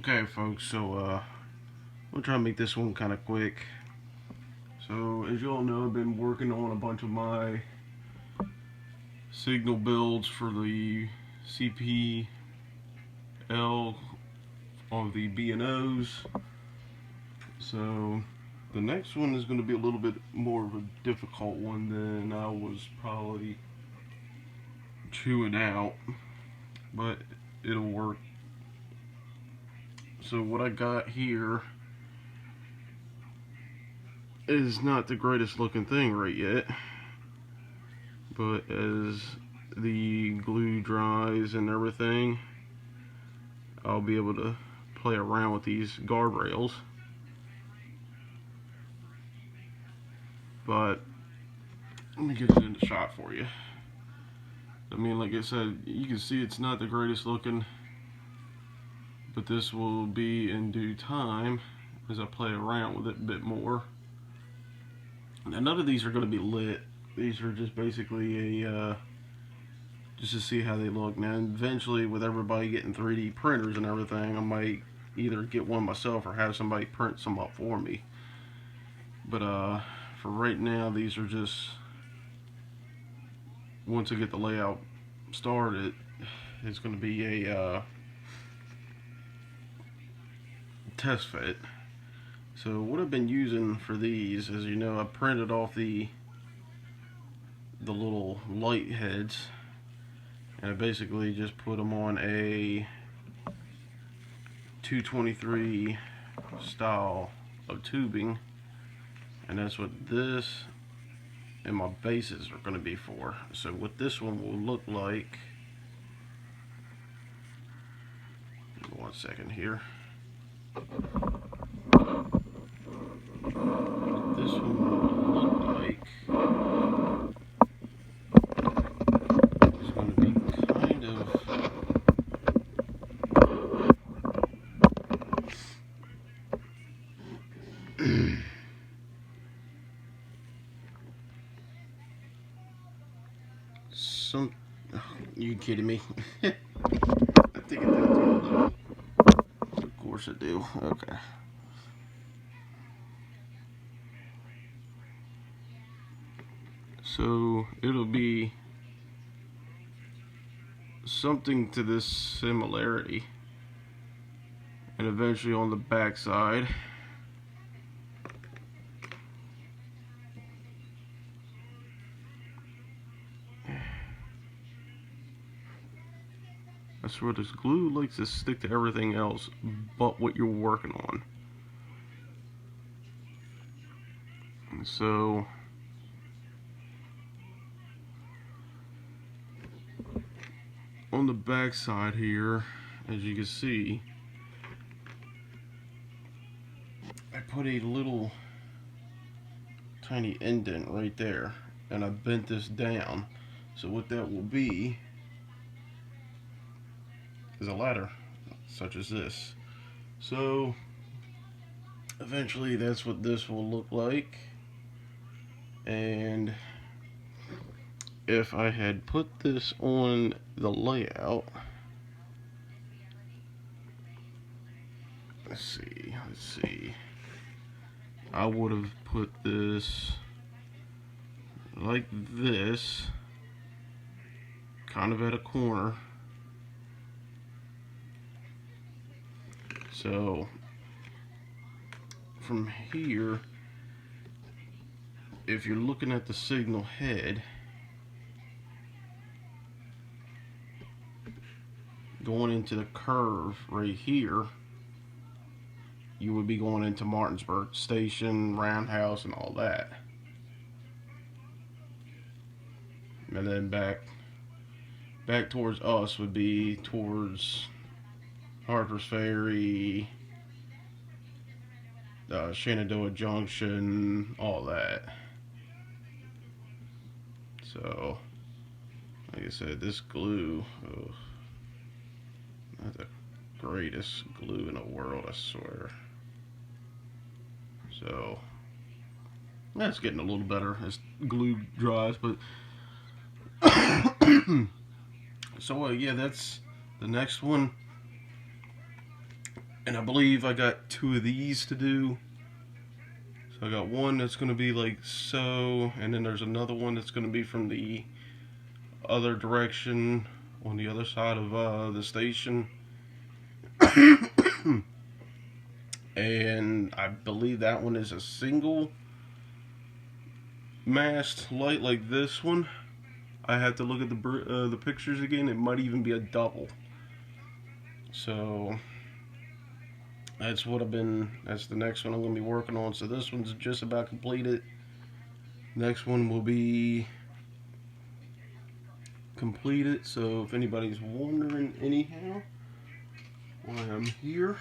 Okay, folks, so we'll try to make this one kind of quick. So, as you all know, I've been working on a bunch of my signal builds for the CPL on the B&Os. So, the next one is going to be a little bit more of a difficult one than I was probably chewing out, but it'll work. So what I got here is not the greatest looking thing right yet, but as the glue dries and everything, I'll be able to play around with these guardrails. But let me get it in the shot for you. I mean, like I said, you can see it's not the greatest looking, but this will be in due time as I play around with it a bit more. Now, none of these are going to be lit. These are just basically a just to see how they look. Now, eventually, with everybody getting 3D printers and everything, I might either get one myself or have somebody print some up for me. But for right now, these are just, once I get the layout started, it's going to be a test fit. So what I've been using for these, as you know, I printed off the little light heads, and I basically just put them on a 223 style of tubing, and that's what this and my bases are going to be for. So what this one will look like, 1 second here. This one will look like is going to be kind of some. Oh, you kidding me? I think it does. Of course I do. Okay. So it'll be something to this similarity, and eventually on the back side I swear this glue likes to stick to everything else but what you're working on. And so on the back side here, as you can see, I put a little tiny indent right there, and I bent this down. So what that will be is a ladder such as this. So eventually that's what this will look like. And if I had put this on the layout, let's see, I would have put this like this, kind of at a corner. So from here, if you're looking at the signal head, going into the curve right here, you would be going into Martinsburg Station, Roundhouse, and all that. And then back towards us would be towards Harper's Ferry, Shenandoah Junction, all that. So, like I said, this glue, not the greatest glue in the world, I swear. So, that's getting a little better as glue dries, but so yeah, that's the next one. And I believe I got 2 of these to do. So I got one that's going to be like so, and then there's another one that's going to be from the other direction on the other side of the station. And I believe that one is a single mast light like this one. I have to look at the pictures again. It might even be a double. So that's the next one I'm going to be working on. So this one's just about completed. Next one will be completed. So if anybody's wondering anyhow why I'm here,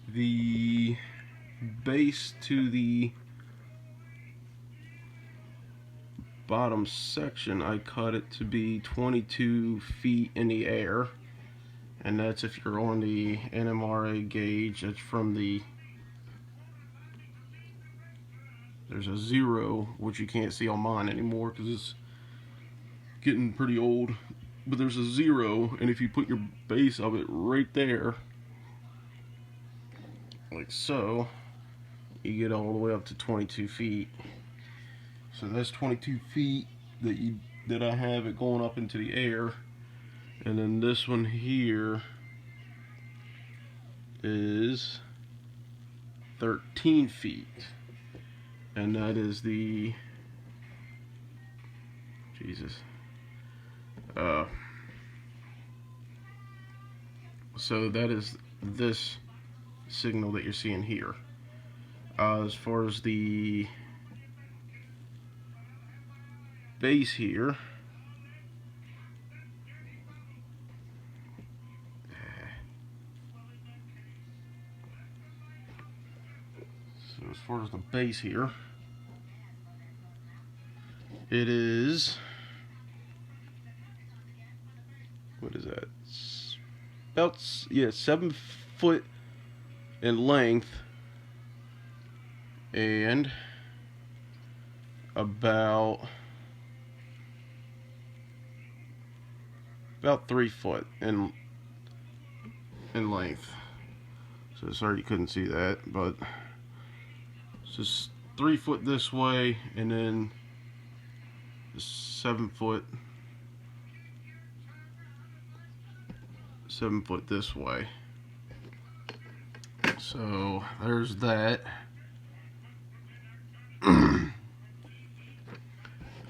the base to the bottom section, I cut it to be 22 feet in the air, and that's if you're on the NMRA gauge. That's from there's a 0, which you can't see on mine anymore because it's getting pretty old, but there's a 0, and if you put your base of it right there like so, you get all the way up to 22 feet. So that's 22 feet that I have it going up into the air. And then this one here is 13 feet. And that is the so that is this signal that you're seeing here. As far as the base here, so as far as the base here, it is, what is that? About 7 foot in length and about 3 foot in length. So sorry you couldn't see that, but it's just 3 foot this way, and then 7 foot this way. So there's that.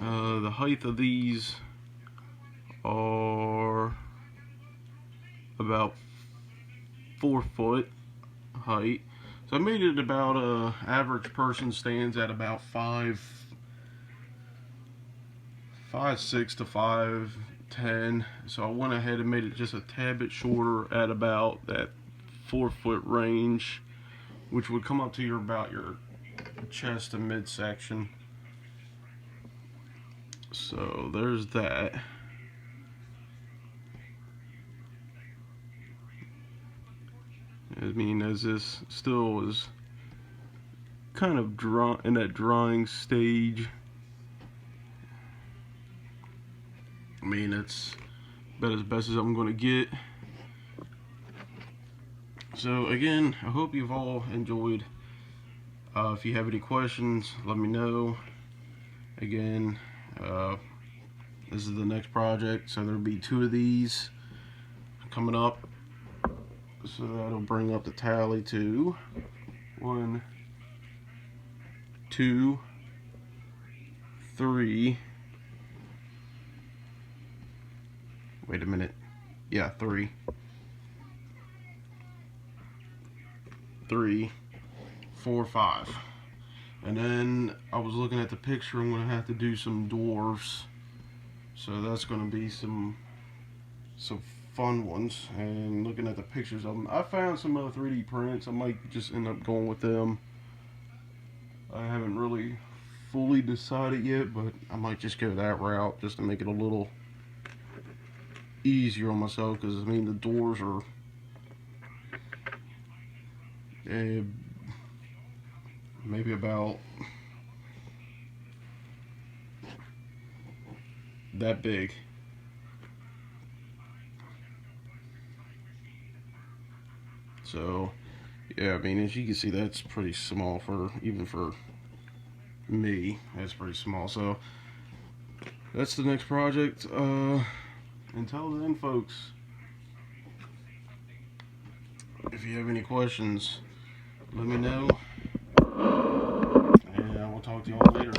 The height of these are about 4 foot height. So I made it about average person stands at about 5'6" to 5'10". So I went ahead and made it just a tad bit shorter at about that 4 foot range, which would come up to about your chest and midsection. So there's that. I mean, as this still is kind of in that drying stage, I mean, it's about as best as I'm going to get. So again, I hope you've all enjoyed. If you have any questions, let me know. Again, this is the next project, so there'll be 2 of these coming up. So that'll bring up the tally to 1, 2, 3. Wait a minute. Yeah, 3. 3, 4, 5. And then I was looking at the picture. I'm going to have to do some dwarfs. So that's going to be some fun ones. And looking at the pictures of them, I found some 3D prints. I might just end up going with them. I haven't really fully decided yet, but I might just go that route just to make it a little easier on myself. Because I mean, the doors are maybe about that big. So yeah, I mean, as you can see, that's pretty small for even for me. That's pretty small. So that's the next project. Until then, folks, if you have any questions, let me know, and I will talk to you all later.